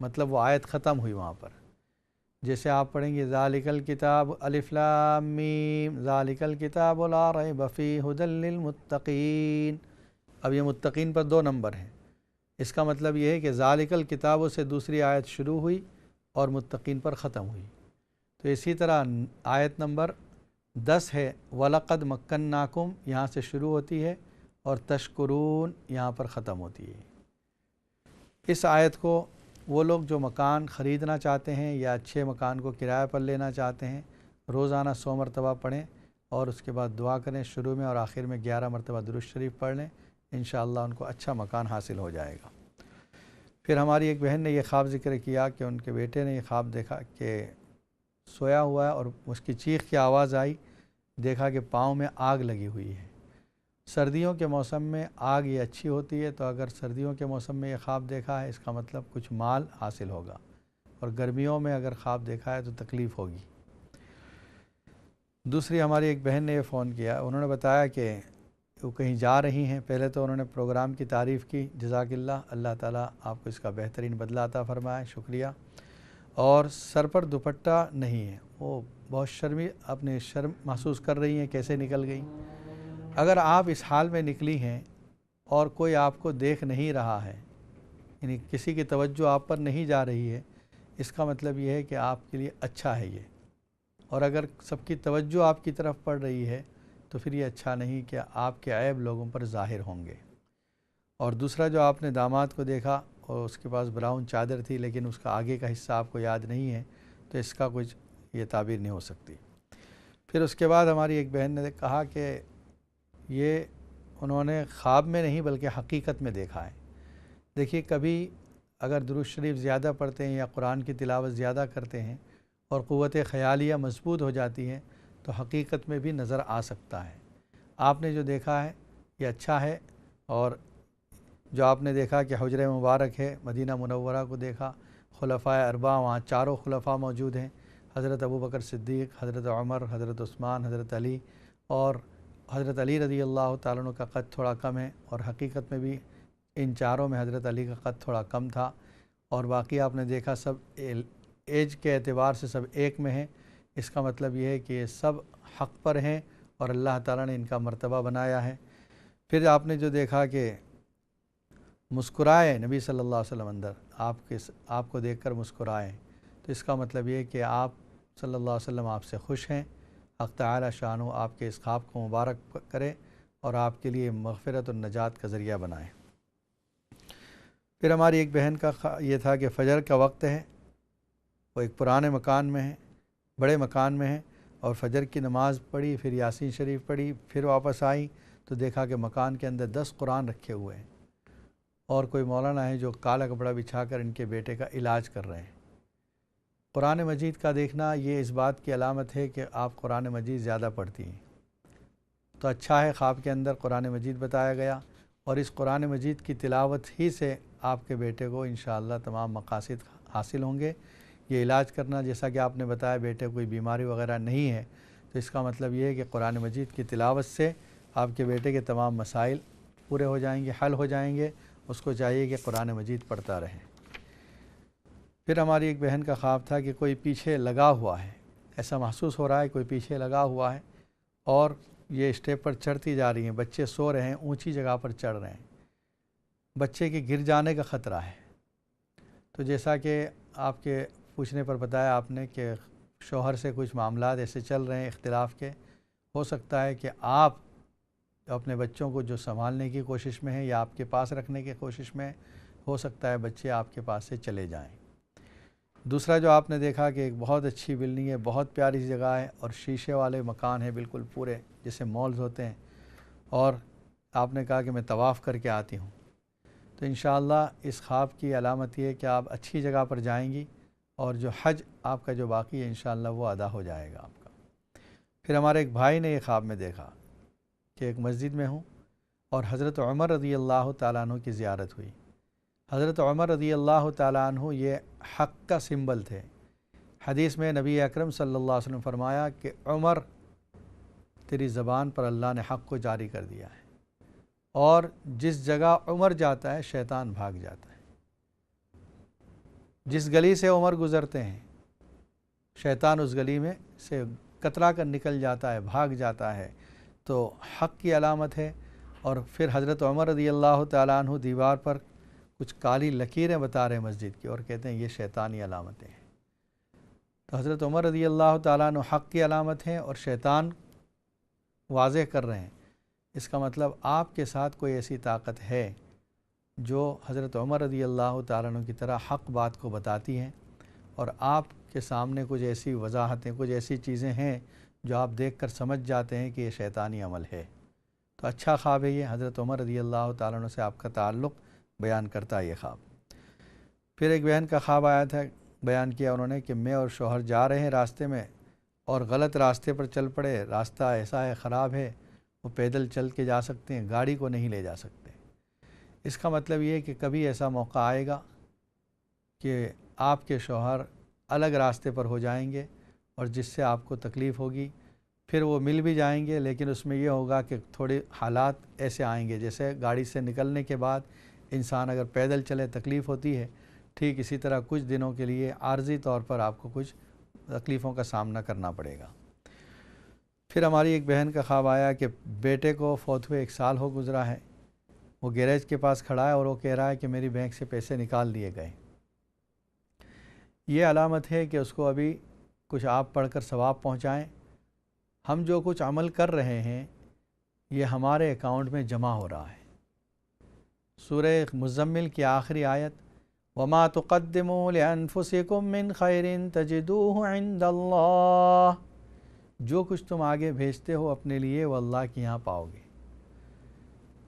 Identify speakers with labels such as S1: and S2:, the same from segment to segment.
S1: مطلب وہ آیت ختم ہوئی وہاں پر. جیسے آپ پڑھیں گے ذالک الکتاب الف لام میم ذالک الکتاب لا ریب فیہ ھدی للمتقین. اب یہ متقین پر 2 نمبر ہیں. اس کا مطلب یہ ہے کہ ذالک الکتاب سے دوسری آیت شروع ہوئی اور متقین پر ختم ہوئی. تو اسی طرح آیت نمبر 10 ہے وَلَقَدْ مَكَّنَّاكُمْ، یہاں سے شروع ہوتی ہے اور تشکرون یہاں پر ختم ہوتی ہے. اس آیت کو وہ لوگ جو مکان خریدنا چاہتے ہیں یا اچھے مکان کو کرایہ پر لینا چاہتے ہیں روزانہ 100 مرتبہ پڑھیں اور اس کے بعد دعا کریں. شروع میں اور آخر میں 11 مرتبہ درود شریف پڑھ لیں، انشاءاللہ ان کو اچھا مکان حاصل ہو جائے گا. پھر ہماری ایک بہن نے یہ خواب ذکر کیا کہ ان کے بیٹے نے یہ خواب دیکھا کہ سویا ہوا ہے اور اس کی چیخ کی آواز آئی، دیکھا کہ پاؤں میں آگ لگی ہوئی ہے. سردیوں کے موسم میں آگ یہ اچھی ہوتی ہے، تو اگر سردیوں کے موسم میں یہ خواب دیکھا ہے اس کا مطلب کچھ مال حاصل ہوگا، اور گرمیوں میں اگر خواب دیکھا ہے تو تکلیف ہوگی. دوسری ہماری ایک بہن نے یہ فون کیا، انہوں نے بتایا کہ وہ کہیں جا رہی ہیں. پہلے تو انہوں نے پروگرام کی تعریف کی، جزاک اللہ، اللہ تعالیٰ آپ کو اس کا بہترین بدلہ عطا فرمائے، شکریہ. اور سر پر دوپٹہ نہیں ہے، وہ بہت اپنے شرم محسوس کر رہی ہیں کیسے نکل گئی. اگر آپ اس حال میں نکلی ہیں اور کوئی آپ کو دیکھ نہیں رہا ہے، یعنی کسی کی توجہ آپ پر نہیں جا رہی ہے، اس کا مطلب یہ ہے کہ آپ کے لیے اچھا ہے یہ. اور اگر سب کی توجہ آپ کی طرف پڑ رہی ہے تو پھر یہ اچھا نہیں کہ آپ کے عیب لوگوں پر ظاہر ہوں گے. اور دوسرا جو آپ نے داماد کو دیکھا اور اس کے پاس براؤن چادر تھی لیکن اس کا آگے کا حصہ آپ کو یاد نہیں ہے، تو اس کا کچھ یہ تعبیر نہیں ہو سکتی. پھر اس کے بعد ہماری ایک بہن نے کہا کہ یہ انہوں نے خواب میں نہیں بلکہ حقیقت میں دیکھا ہے. دیکھیے کبھی اگر درود شریف زیادہ پڑھتے ہیں یا قرآن کی تلاوت زیادہ کرتے ہیں اور قوت خیالیہ مضبوط ہو جاتی ہے تو حقیقت میں بھی نظر آ سکتا ہے. آپ نے جو دیکھا ہے یہ اچھا ہے. اور جو آپ نے دیکھا کہ حجر مبارک ہے، مدینہ منورہ کو دیکھا، خلفائے اربعہ وہاں چاروں خلفاء موجود ہیں، حضرت ابوبکر صدیق، حضرت عمر، حضرت عثمان، حضرت علی. اور حضرت علی رضی اللہ تعالیٰ عنہ کا قد تھوڑا کم ہے، اور حقیقت میں بھی ان چاروں میں حضرت علی کا قد تھوڑا کم تھا. اور باقی آپ نے دیکھا سب ایج کے اعتبار سے سب ایک میں ہیں. اس کا مطلب یہ ہے کہ یہ سب حق پر ہیں اور اللہ تعالیٰ نے ان کا مرتبہ بنایا ہے. پھر آپ نے جو دیکھا کہ مسکرائے نبی صلی اللہ علیہ وسلم اندر آپ کو دیکھ کر مسکرائے، تو اس کا مطلب یہ ہے کہ آپ صلی اللہ علیہ وسلم آپ سے خوش ہیں. حق تعالی شانہ آپ کے اس خواب کو مبارک کرے اور آپ کے لیے مغفرت اور نجات کا ذریعہ بنائے. پھر ہماری ایک بہن کا یہ تھا کہ فجر کا وقت ہے، وہ ایک پرانے مکان میں ہے، بڑے مکان میں ہے، اور فجر کی نماز پڑھی، پھر یاسین شریف پڑھی، پھر واپس آئی تو دیکھا کہ مکان کے اندر 10 قرآن رکھے ہوئے ہیں، اور کوئی مولانا ہے جو کالا کپڑا بچھا کر ان کے بیٹے کا علاج کر رہے ہیں. قرآن مجید کا دیکھنا یہ اس بات کی علامت ہے کہ آپ قرآن مجید زیادہ پڑھتی ہیں. تو اچھا ہے خواب کے اندر قرآن مجید بتایا گیا، اور اس قرآن مجید کی تلاوت ہی سے آپ کے بیٹے کو انشاءاللہ تمام مقاصد حاصل ہوں گے. یہ علاج کرنا، جیسا کہ آپ نے بتایا بیٹے کوئی بیماری وغیرہ نہیں ہے، تو اس کا مطلب یہ ہے کہ قرآن مجید کی تلاوت سے آپ کے بیٹے کے تمام مسائل پورے ہو جائیں گے، حل ہو جائیں گے. اس کو چاہیے کہ قرآن مجید پڑھتا رہے. پھر ہماری ایک بہن کا خواب تھا کہ کوئی پیچھے لگا ہوا ہے، ایسا محسوس ہو رہا ہے کوئی پیچھے لگا ہوا ہے، اور یہ اسٹیپ پر چڑھتی جا رہی ہیں. بچے سو رہے ہیں، اونچی جگہ پر چڑھ رہے ہیں، بچے کے گر جانے کا خطرہ ہے. تو جیسا کہ آپ کے پوچھنے پر بتایا آپ نے کہ شوہر سے کچھ معاملات ایسے چل رہے ہیں اختلاف کے، ہو سکتا ہے کہ آپ اپنے بچوں کو جو سنبھالنے کی کوشش میں ہیں یا آپ کے پاس رکھنے کی کوشش میں، ہو سکتا ہے بچے آپ کے پاس سے چلے جائیں. دوسرا جو آپ نے دیکھا کہ ایک بہت اچھی بلڈنگ ہے، بہت پیاری سی جگہ ہے، اور شیشے والے مکان ہیں بالکل پورے جیسے مالز ہوتے ہیں، اور آپ نے کہا کہ میں طواف کر کے آتی ہوں. تو انشاءاللہ اس خواب کی علامت یہ ہے کہ آپ اچھی جگہ پر جائیں گی، اور جو حج آپ کا جو باقی ہے انشاءاللہ وہ ادا ہو جائے گا آپ کا. پھر ہمارے ایک بھائی نے یہ خواب میں دیکھا کہ ایک مسجد میں ہوں اور حضرت عمر رضی اللہ تعالیٰ عنہ کی زیارت ہوئی. حضرت عمر رضی اللہ تعالیٰ عنہ یہ حق کا سمبل تھے. حدیث میں نبی اکرم صلی اللہ علیہ وسلم فرمایا کہ عمر تیری زبان پر اللہ نے حق کو جاری کر دیا ہے، اور جس جگہ عمر جاتا ہے شیطان بھاگ جاتا ہے. جس گلی سے عمر گزرتے ہیں شیطان اس گلی میں سے کترا کر نکل جاتا ہے، بھاگ جاتا ہے، تو حق کی علامت ہے۔ اور پھر حضرت عمر رضی اللہ تعالیٰ عنہ دیوار پر کچھ کالی لکیریں بتا رہے ہیں مسجد کی، اور کہتے ہیں یہ شیطانی علامتیں ہیں۔ تو حضرت عمر رضی اللہ تعالیٰ عنہ حق کی علامت ہیں اور شیطان واضح کر رہے ہیں۔ اس کا مطلب آپ کے ساتھ کوئی ایسی طاقت ہے جو حضرت عمر رضی اللہ تعالیٰ عنہ کی طرح حق بات کو بتاتی ہیں، اور آپ کے سامنے کچھ ایسی وضاحتیں، کچھ ایسی چیزیں ہیں جو آپ دیکھ کر سمجھ جاتے ہیں کہ یہ شیطانی عمل ہے۔ تو اچھا خواب ہے یہ، حضرت عمر رضی اللہ تعالیٰ عنہ سے آپ کا تعلق بیان کرتا ہے یہ خواب۔ پھر ایک بہن کا خواب آیا تھا، بیان کیا انہوں نے کہ میں اور شوہر جا رہے ہیں راستے میں اور غلط راستے پر چل پڑے، راستہ ایسا ہے خراب ہے، وہ پیدل چل کے جا سکتے ہیں، گاڑی کو نہیں لے جا سکتے۔ اس کا مطلب یہ ہے کہ کبھی ایسا موقع آئے گا کہ آپ کے شوہر الگ راستے پر ہو جائیں گے اور جس سے آپ کو تکلیف ہوگی، پھر وہ مل بھی جائیں گے، لیکن اس میں یہ ہوگا کہ تھوڑے حالات ایسے آئیں گے جیسے گاڑی سے نکلنے کے بعد انسان اگر پیدل چلے تکلیف ہوتی ہے، ٹھیک اسی طرح کچھ دنوں کے لیے عارضی طور پر آپ کو کچھ تکلیفوں کا سامنا کرنا پڑے گا۔ پھر ہماری ایک بہن کا خواب آیا کہ بیٹے کو فوت ہوئے 1 سال ہو گزرا ہے، وہ گیریج کے پاس کھڑا ہے اور وہ کہہ رہا ہے کہ میری بینک سے پیسے نکال لیے گئے۔ یہ علامت ہے کہ اس کو ابھی کچھ آپ پڑھ کر ثواب پہنچائیں۔ ہم جو کچھ عمل کر رہے ہیں یہ ہمارے اکاؤنٹ میں جمع ہو رہا ہے۔ سورہ مزمل کی آخری آیت وَمَا تُقَدِّمُوا لِأَنفُسِكُم مِّن خَيْرٍ تَجِدُوهُ عِندَ اللَّهِ، جو کچھ تم آگے بھیجتے ہو اپنے لیے وہ اللہ کے یہاں پاؤ گے۔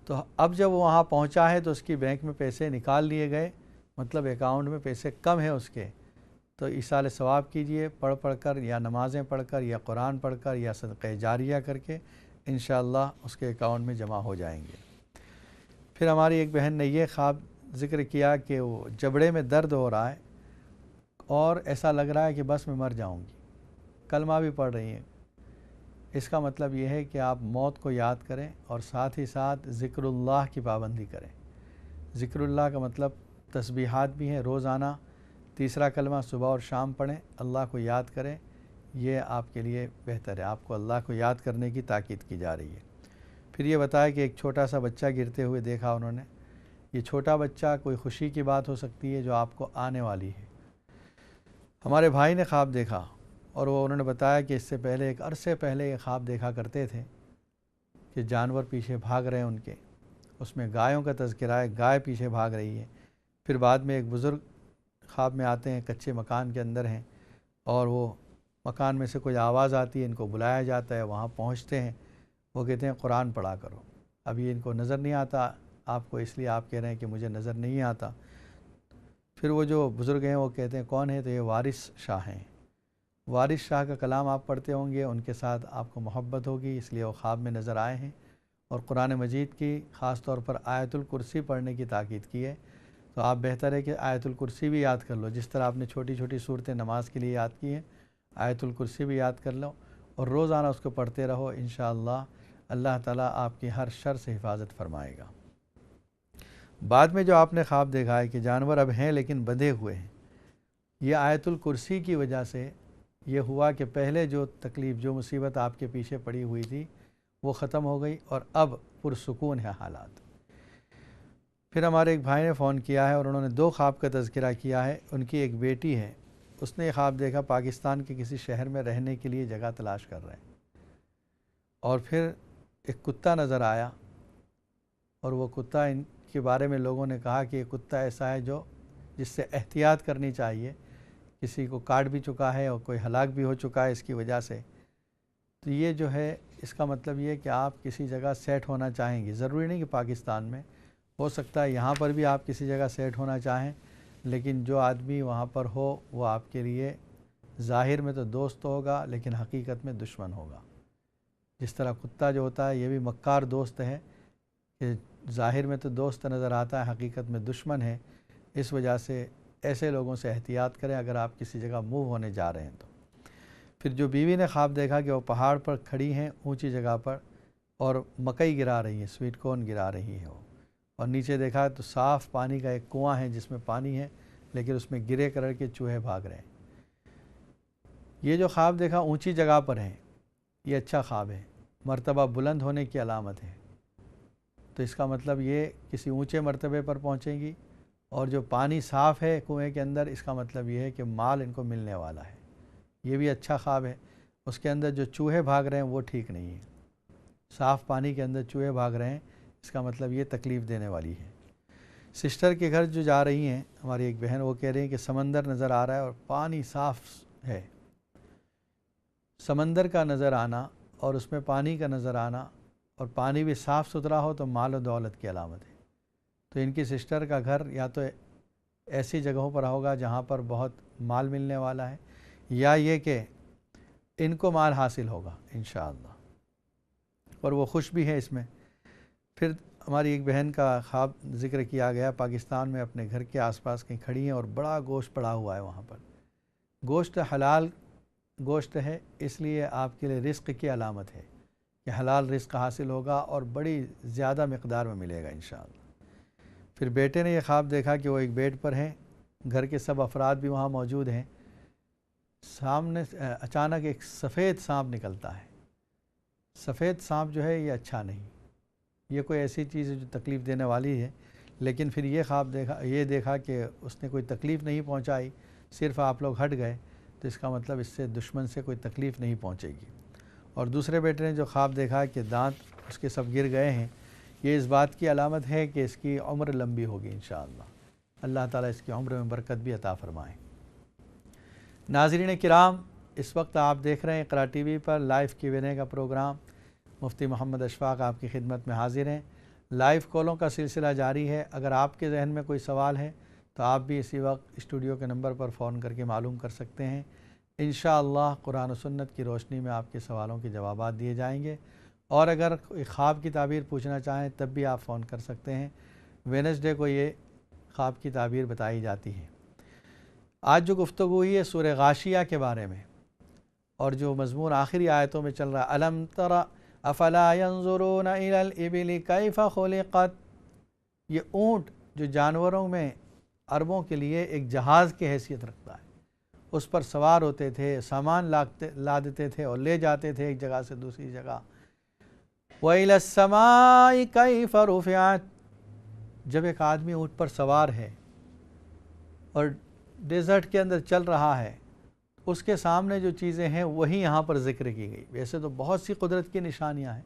S1: تو اب جب وہ وہاں پہنچا ہے تو اس کی بینک میں پیسے نکال لیے گئے، مطلب اکاؤنٹ میں پیسے کم ہیں اس کے، تو ایصال ثواب کیجئے، پڑھ کر یا نمازیں پڑھ کر یا قرآن پڑھ کر یا صدقہ جاریہ کر کے، انشاءاللہ اس کے اکاؤنٹ میں جمع ہو جائیں گے۔ پھر ہماری ایک بہن نے یہ خواب ذکر کیا کہ وہ جبڑے میں درد ہو رہا ہے اور ایسا لگ رہا ہے کہ بس میں مر جاؤں گی، کلمہ بھی پڑھ رہی ہیں۔ اس کا مطلب یہ ہے کہ آپ موت کو یاد کریں اور ساتھ ہی ساتھ ذکر اللہ کی پابندی کریں۔ ذکر اللہ کا مطلب تسبیحات بھی ہیں، روزانہ 3 کلمہ صبح اور شام پڑھیں، اللہ کو یاد کریں، یہ آپ کے لیے بہتر ہے۔ آپ کو اللہ کو یاد کرنے کی تاکید کی جا رہی ہے۔ پھر یہ بتایا کہ ایک چھوٹا سا بچہ گرتے ہوئے دیکھا انہوں نے۔ یہ چھوٹا بچہ کوئی خوشی کی بات ہو سکتی ہے جو آپ کو آنے والی ہے۔ ہمارے بھائی نے خواب دیکھا اور وہ انہوں نے بتایا کہ اس سے پہلے ایک عرصے پہلے یہ خواب دیکھا کرتے تھے کہ جانور پیچھے بھاگ رہے ہیں ان کے، اس میں گایوں کا تذکرہ ہے، گائے پیچھے بھاگ رہی ہے۔ پھر بعد میں ایک بزرگ خواب میں آتے ہیں، کچے مکان کے اندر ہیں اور وہ مکان میں سے کوئی آواز آتی ہے، ان کو بلایا جاتا ہے، وہاں پہنچتے ہیں، وہ کہتے ہیں قرآن پڑھا کرو۔ اب یہ ان کو نظر نہیں آتا آپ کو، اس لیے آپ کہہ رہے ہیں کہ مجھے نظر نہیں آتا۔ پھر وہ جو بزرگ ہیں وہ کہتے ہیں کون ہے، تو یہ وارث شاہ ہیں۔ وارث شاہ کا کلام آپ پڑھتے ہوں گے، ان کے ساتھ آپ کو محبت ہوگی، اس لیے وہ خواب میں نظر آئے ہیں۔ اور قرآن مجید کی خاص طور پر آیت الکرسی پڑھنے کی تاکید کی ہے، تو آپ بہتر ہے کہ آیت الکرسی بھی یاد کر لو، جس طرح آپ نے چھوٹی چھوٹی صورتیں نماز کے لیے یاد کی ہیں، آیت الکرسی بھی یاد کر لو اور روزانہ اس کو پڑھتے رہو، انشاءاللہ اللہ تعالیٰ آپ کی ہر شر سے حفاظت فرمائے گا۔ بعد میں جو آپ نے خواب دیکھا ہے کہ جانور اب ہیں لیکن بندھے ہوئے ہیں، یہ آیت الکرسی کی وجہ سے یہ ہوا کہ پہلے جو تکلیف، جو مصیبت آپ کے پیچھے پڑی ہوئی تھی وہ ختم ہو گئی اور اب پرسکون ہے حالات۔ پھر ہمارے ایک بھائی نے فون کیا ہے اور انہوں نے 2 خواب کا تذکرہ کیا ہے۔ ان کی ایک بیٹی ہے، اس نے یہ خواب دیکھا پاکستان کے کسی شہر میں رہنے کے لیے جگہ تلاش کر رہے ہیں، اور پھر ایک کتا نظر آیا اور وہ کتا، ان کے بارے میں لوگوں نے کہا کہ یہ کتا ایسا ہے جو جس سے احتیاط کرنی چاہیے، کسی کو کاٹ بھی چکا ہے اور کوئی ہلاک بھی ہو چکا ہے اس کی وجہ سے۔ تو یہ جو ہے اس کا مطلب یہ ہے کہ آپ کسی جگہ سیٹ ہونا چاہیں گے، ضروری نہیں کہ پاکستان میں، ہو سکتا ہے یہاں پر بھی آپ کسی جگہ سیٹ ہونا چاہیں، لیکن جو آدمی وہاں پر ہو وہ آپ کے لیے ظاہر میں تو دوست ہوگا لیکن حقیقت میں دشمن ہوگا۔ جس طرح کتا جو ہوتا ہے یہ بھی مکار دوست ہے کہ ظاہر میں تو دوست نظر آتا ہے، حقیقت میں دشمن ہے۔ اس وجہ سے ایسے لوگوں سے احتیاط کریں اگر آپ کسی جگہ موو ہونے جا رہے ہیں تو۔ پھر جو بیوی نے خواب دیکھا کہ وہ پہاڑ پر کھڑی ہیں اونچی جگہ پر اور مکئی گرا رہی ہے، سویٹ کارن گرا رہی ہے وہ، اور نیچے دیکھا تو صاف پانی کا ایک کنواں ہے جس میں پانی ہے لیکن اس میں گرے کلر کے چوہے بھاگ رہے ہیں۔ یہ جو خواب دیکھا اونچی جگہ پر ہے، یہ اچھا خواب ہے، مرتبہ بلند ہونے کی علامت ہے۔ تو اس کا مطلب یہ کسی اونچے مرتبے پر پہنچیں گی، اور جو پانی صاف ہے کنویں کے اندر، اس کا مطلب یہ ہے کہ مال ان کو ملنے والا ہے، یہ بھی اچھا خواب ہے۔ اس کے اندر جو چوہے بھاگ رہے ہیں وہ ٹھیک نہیں ہے، صاف پانی کے اندر چوہے بھاگ رہے ہیں، اس کا مطلب یہ تکلیف دینے والی ہے۔ سسٹر کے گھر جو جا رہی ہیں ہماری ایک بہن، وہ کہہ رہی ہیں کہ سمندر نظر آ رہا ہے اور پانی صاف ہے۔ سمندر کا نظر آنا اور اس میں پانی کا نظر آنا اور پانی بھی صاف ستھرا ہو تو مال و دولت کی علامت ہے۔ تو ان کی سسٹر کا گھر یا تو ایسی جگہوں پر ہوگا جہاں پر بہت مال ملنے والا ہے، یا یہ کہ ان کو مال حاصل ہوگا انشاءاللہ، اور وہ خوش بھی ہے اس میں۔ پھر ہماری ایک بہن کا خواب ذکر کیا گیا، پاکستان میں اپنے گھر کے آس پاس کہیں کھڑی ہیں اور بڑا گوشت پڑا ہوا ہے وہاں پر۔ گوشت حلال گوشت ہے، اس لیے آپ کے لیے رزق کی علامت ہے کہ حلال رزق حاصل ہوگا اور بڑی زیادہ مقدار میں ملے گا انشاءاللہ۔ پھر بیٹے نے یہ خواب دیکھا کہ وہ ایک بیڈ پر ہیں، گھر کے سب افراد بھی وہاں موجود ہیں، سامنے اچانک ایک سفید سانپ نکلتا ہے۔ سفید سانپ جو ہے یہ اچھا نہیں، یہ کوئی ایسی چیز ہے جو تکلیف دینے والی ہے۔ لیکن پھر یہ خواب دیکھا کہ اس نے کوئی تکلیف نہیں پہنچائی، صرف آپ لوگ ہٹ گئے، تو اس کا مطلب اس سے دشمن سے کوئی تکلیف نہیں پہنچے گی۔ اور دوسرے بیٹے نے جو خواب دیکھا کہ دانت اس کے سب گر گئے ہیں، یہ اس بات کی علامت ہے کہ اس کی عمر لمبی ہوگی انشاءاللہ۔ اللہ تعالیٰ اس کی عمر میں برکت بھی عطا فرمائیں۔ ناظرین کرام، اس وقت آپ دیکھ رہے ہیں اقرا ٹی وی پر لائیو Q&A کا پروگرام۔ مفتی محمد اشفاق آپ کی خدمت میں حاضر ہیں۔ لائیو کالوں کا سلسلہ جاری ہے۔ اگر آپ کے ذہن میں کوئی سوال ہے تو آپ بھی اسی وقت اسٹوڈیو کے نمبر پر فون کر کے معلوم کر سکتے ہیں۔ انشاءاللہ قرآن و سنت کی روشنی میں آپ کے سوالوں کے جوابات دیے جائیں گے، اور اگر کوئی خواب کی تعبیر پوچھنا چاہیں تب بھی آپ فون کر سکتے ہیں۔ وینسڈے کو یہ خواب کی تعبیر بتائی جاتی ہے۔ آج جو گفتگو ہوئی ہے سورہ غاشیہ کے بارے میں، اور جو مضمون آخری آیتوں میں چل رہا ہے، الم تر افلا ينظرون الى الابل کیف خلقت، یہ اونٹ جو جانوروں میں عربوں کے لیے ایک جہاز کی حیثیت رکھتا ہے، اس پر سوار ہوتے تھے، سامان لا دیتے تھے اور لے جاتے تھے ایک جگہ سے دوسری جگہ۔ وَإِلَى السَّمَاءِ كَيْفَ رُفِعَتْ، جب ایک آدمی اونٹ پر سوار ہے اور ڈیزرٹ کے اندر چل رہا ہے، اس کے سامنے جو چیزیں ہیں وہی یہاں پر ذکر کی گئی۔ ویسے تو بہت سی قدرت کی نشانیاں ہیں،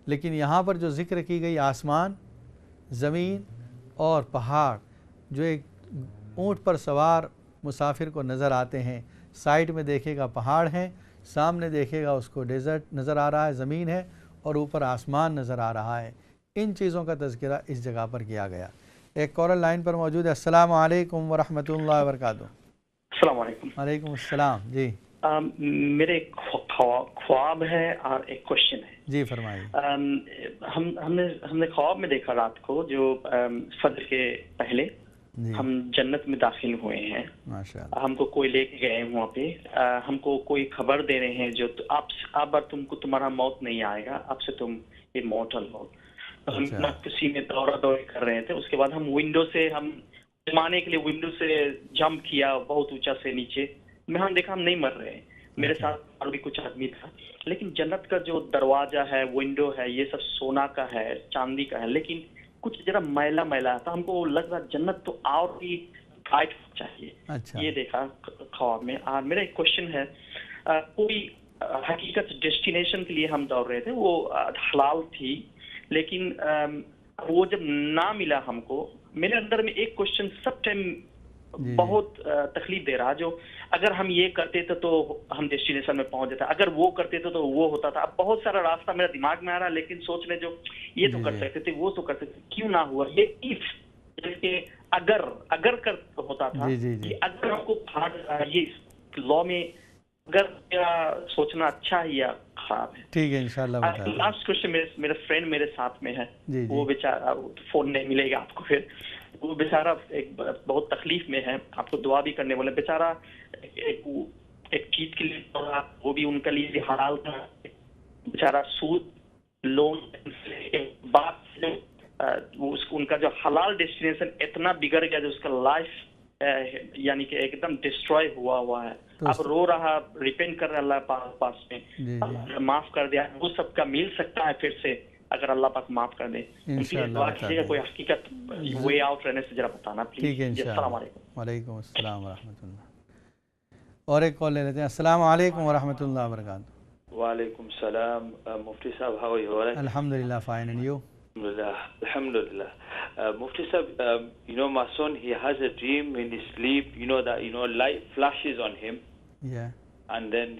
S1: لیکن یہاں پر جو ذکر کی گئی آسمان، زمین اور پہاڑ، جو ایک اونٹ پر سوار مسافر کو نظر آتے ہیں، سائڈ میں دیکھے گا پہاڑ ہیں، سامنے دیکھے گا اس کو ڈیزرٹ نظر آ رہا ہے، زمین ہے، اور اوپر آسمان نظر آ رہا ہے۔ ان چیزوں کا تذکرہ اس جگہ پر کیا گیا۔ ایک کالر لائن پر موجود ہے۔ السلام علیکم ورحمۃ اللہ وبرکاتہ۔
S2: السلام علیکم۔
S1: وعلیکم السلام۔ جی
S2: میرے خواب ہے اور ایک کوشچن ہے۔
S1: جی فرمائیے۔
S2: ہم نے خواب میں دیکھا رات کو جو فجر کے پہلے ہم جنت میں داخل ہوئے ہیں،
S1: ماشاءاللہ۔
S2: ہم کو کوئی لے کے گئے ہیں وہاں پہ، ہم کو کوئی خبر دے رہے ہیں جو اب تم کو تمہارا موت نہیں آئے گا، اب سے تم امورٹل ہو۔ ہم کسی میں دورہ دوری کر رہے تھے، اس کے بعد ہم ونڈو سے جمانے کے لیے ونڈو سے جمپ کیا بہت اونچا سے نیچے، ہم دیکھا ہم نہیں مر رہے ہیں، میرے ساتھ اور بھی کچھ آدمی تھا، لیکن جنت کا جو دروازہ ہے، ونڈو ہے، یہ سب سونا کا ہے، چاندی کا ہے، لیکن کچھ ذرا میلا میلا تھا، ہم کو لگ رہا جنت تو اور بھی برائٹ چاہیے۔ یہ دیکھا خواب میں۔ اور میرا ایک کوشچن ہے، کوئی حقیقت ڈیسٹینیشن کے لیے ہم دوڑ رہے تھے، وہ حلال تھی، لیکن وہ جب نہ ملا ہم کو، میرے اندر میں ایک کوشچن سب ٹائم بہت تکلیف دے رہا، جو اگر ہم یہ کرتے تھے تو ہم ڈیسٹینیشن میں پہنچ جاتے، اگر وہ کرتے تھے تو وہ ہوتا تھا۔ اب بہت سارا راستہ میرا دماغ میں آ رہا، لیکن سوچ رہے جو یہ تو کر سکتے تھے، وہ تو کر سکتے، کیوں نہ ہوا یہ if، جیسے اگر ہوتا تھا، کہ اگر ہم کو یہ لا میں اگر سوچنا اچھا ہے یا خراب ہے۔
S1: ٹھیک ہے انشاءاللہ بتا دیں۔
S2: لاسٹ کوشچن، میرا فرینڈ میرے ساتھ میں ہے، وہ بیچارہ فون نہیں ملے گا آپ کو، پھر وہ بیچارہ ایک بہت تکلیف میں ہے، آپ کو دعا بھی کرنے والے، بیچارہ ایک چیز کے لیے وہ بھی ان کے لیے حلال تھا، بیچارہ سود لون بات سے ان کا جو حلال ڈیسٹینیشن اتنا بگڑ گیا جو اس کا لائف یعنی کہ ایک دم ڈسٹروائے ہوا ہے. اب رو رہا, ریپینٹ کر رہا اللہ پاس میں, معاف کر دیا, وہ سب کا مل سکتا ہے پھر سے اگر اللہ پاک معاف کر دے. دعا کیجیے گا, کوئی حقیقت وے آؤٹ رہنے سے ذرا بتانا پلیز.
S1: ٹھیک ہے
S2: السلام علیکم.
S1: وعلیکم السلام ورحمۃ اللہ. اور ایک کال لے لیتے ہیں. السلام علیکم ورحمۃ اللہ وبرکاتہ.
S3: وعلیکم السلام. مفتی صاحب, how are you? All right?
S1: Alhamdulillah, fine. And you?
S3: Alhamdulillah. Mufti Sahib, my son, he has a dream in his sleep, that, light flashes on him.
S1: Yeah.
S3: And then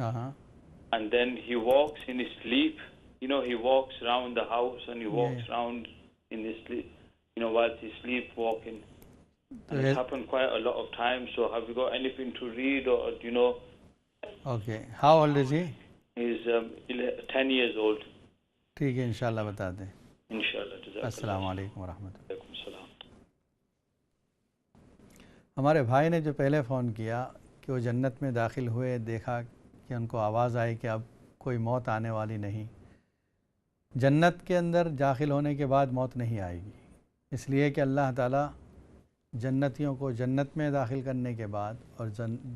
S1: Uh-huh.
S3: And then he walks in his sleep, he walks around the house and he walks around in his sleep, while he's sleepwalking. And it's happened quite a lot of times. So have you got anything to read or,
S1: Okay. How old is he?
S3: He's 10 years old.
S1: ٹھیک ہے, انشاءاللہ بتا دیں.
S3: انشاءاللہ.
S1: السلام علیکم ورحمۃ اللہ.
S3: وعلیکم السلام.
S1: ہمارے بھائی نے جو پہلے فون کیا کہ وہ جنت میں داخل ہوئے, دیکھا کہ ان کو آواز آئی کہ اب کوئی موت آنے والی نہیں. جنت کے اندر داخل ہونے کے بعد موت نہیں آئے گی, اس لیے کہ اللہ تعالیٰ جنتیوں کو جنت میں داخل کرنے کے بعد اور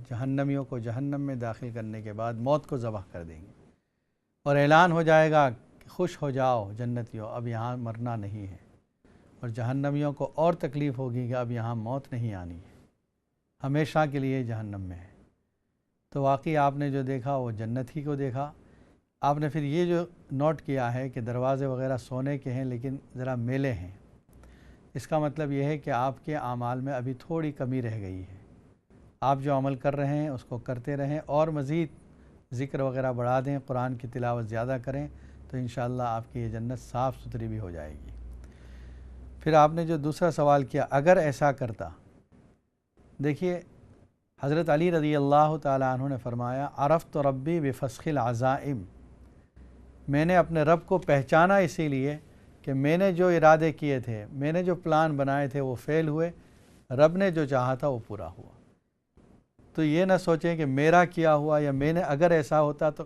S1: جہنمیوں کو جہنم میں داخل کرنے کے بعد موت کو ذبح کر دیں گے, اور اعلان ہو جائے گا کہ خوش ہو جاؤ جنتیوں, اب یہاں مرنا نہیں ہے. اور جہنمیوں کو اور تکلیف ہوگی کہ اب یہاں موت نہیں آنی ہے, ہمیشہ کے لیے جہنم میں ہے. تو واقعی آپ نے جو دیکھا وہ جنت ہی کو دیکھا. آپ نے پھر یہ جو نوٹ کیا ہے کہ دروازے وغیرہ سونے کے ہیں لیکن ذرا میلے ہیں, اس کا مطلب یہ ہے کہ آپ کے اعمال میں ابھی تھوڑی کمی رہ گئی ہے. آپ جو عمل کر رہے ہیں اس کو کرتے رہیں, اور مزید ذکر وغیرہ بڑھا دیں, قرآن کی تلاوت زیادہ کریں, تو انشاءاللہ آپ کی یہ جنت صاف ستھری بھی ہو جائے گی. پھر آپ نے جو دوسرا سوال کیا, اگر ایسا کرتا, دیکھیے حضرت علی رضی اللہ تعالیٰ عنہ نے فرمایا, عرفت ربی بفسخ العزائم, میں نے اپنے رب کو پہچانا اسی لیے کہ میں نے جو ارادے کیے تھے, میں نے جو پلان بنائے تھے وہ فیل ہوئے, رب نے جو چاہا تھا وہ پورا ہوا. تو یہ نہ سوچیں کہ میرا کیا ہوا یا میں نے, اگر ایسا ہوتا تو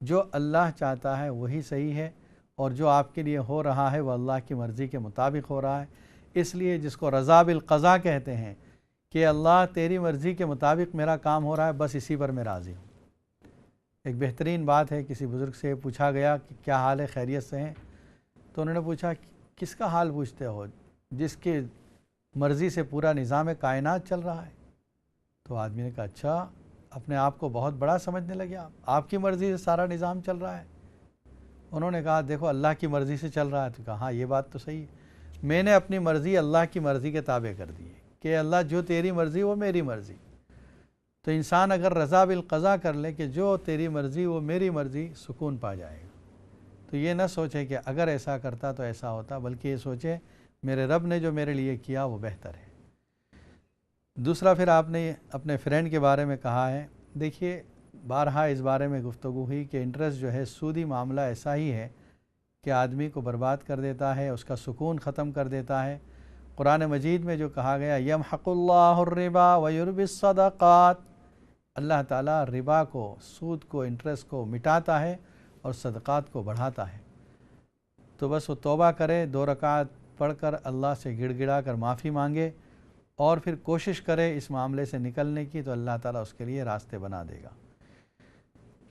S1: جو اللہ چاہتا ہے وہی صحیح ہے, اور جو آپ کے لیے ہو رہا ہے وہ اللہ کی مرضی کے مطابق ہو رہا ہے. اس لیے جس کو رضا بالقضاء کہتے ہیں کہ اللہ تیری مرضی کے مطابق میرا کام ہو رہا ہے, بس اسی پر میں راضی ہوں. ایک بہترین بات ہے, کسی بزرگ سے پوچھا گیا کہ کیا حال ہے, خیریت سے ہیں؟ تو انہوں نے پوچھا کس کا حال پوچھتے ہو, جس کی مرضی سے پورا نظام کائنات چل رہا ہے. تو آدمی نے کہا اچھا, اپنے آپ کو بہت بڑا سمجھنے لگے آپ کی مرضی سے سارا نظام چل رہا ہے. انہوں نے کہا دیکھو اللہ کی مرضی سے چل رہا ہے. تو کہا ہاں یہ بات تو صحیح ہے, میں نے اپنی مرضی اللہ کی مرضی کے تابع کر دی ہے کہ اللہ جو تیری مرضی وہ میری مرضی. تو انسان اگر رضا بالقضاء کر لے کہ جو تیری مرضی وہ میری مرضی, سکون پا جائے گا. تو یہ نہ سوچے کہ اگر ایسا کرتا تو ایسا ہوتا, بلکہ یہ سوچے میرے رب نے جو میرے لیے کیا وہ بہتر ہے. دوسرا پھر آپ نے اپنے فرینڈ کے بارے میں کہا ہے. دیکھیے بارہا اس بارے میں گفتگو ہوئی کہ انٹرسٹ جو ہے, سودی معاملہ ایسا ہی ہے کہ آدمی کو برباد کر دیتا ہے, اس کا سکون ختم کر دیتا ہے. قرآن مجید میں جو کہا گیا یمحق اللہ الربا ویربی الصدقات, اللہ تعالیٰ ربا کو, سود کو, انٹرسٹ کو مٹاتا ہے اور صدقات کو بڑھاتا ہے. تو بس وہ توبہ کرے, 2 رکعت پڑھ کر اللہ سے گڑ گڑا کر معافی مانگے, اور پھر کوشش کرے اس معاملے سے نکلنے کی, تو اللہ تعالیٰ اس کے لیے راستے بنا دے گا.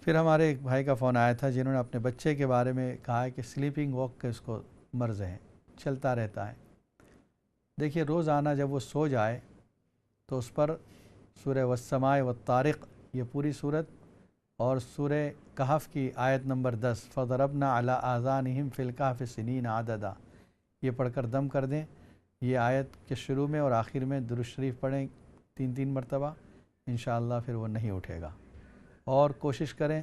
S1: پھر ہمارے ایک بھائی کا فون آیا تھا جنہوں نے اپنے بچے کے بارے میں کہا ہے کہ سلیپنگ واک کا اس کو مرض ہے, چلتا رہتا ہے. دیکھیے روزانہ جب وہ سو جائے تو اس پر سورہ والسماء والطارق یہ پوری صورت, اور سورہ کہف کی آیت نمبر 10 فضربنا علی آذانہم فی الکہف سنین عددا, یہ پڑھ کر دم کر دیں. یہ آیت کے شروع میں اور آخر میں درود شریف پڑھیں 3 مرتبہ, انشاءاللہ پھر وہ نہیں اٹھے گا. اور کوشش کریں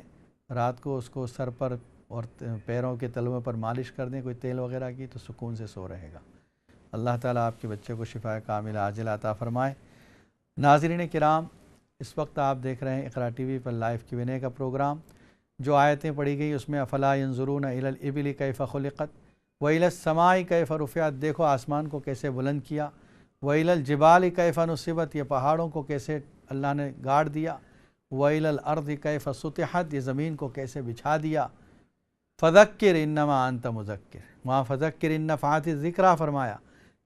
S1: رات کو اس کو سر پر اور پیروں کے تلووں پر مالش کر دیں کوئی تیل وغیرہ کی, تو سکون سے سو رہے گا. اللہ تعالیٰ آپ کے بچے کو شفا کاملہ عاجلہ عطا فرمائے. ناظرین کرام, اس وقت آپ دیکھ رہے ہیں اقرا ٹی وی پر لائیو Q&A کا پروگرام. جو آیتیں پڑھی گئی اس میں افلا ینظرون الی الابل کیف خلقت والی السماء کیف رفعت, دیکھو آسمان کو کیسے بلند کیا, والی الجبال کیف نصبت, یہ پہاڑوں کو کیسے اللہ نے گاڑ دیا, والی الارض کیف سطحت, یہ زمین کو کیسے بچھا دیا. فذکر انما انت مذکر, وہاں فذکر ان نفعت الذکریٰ فرمایا,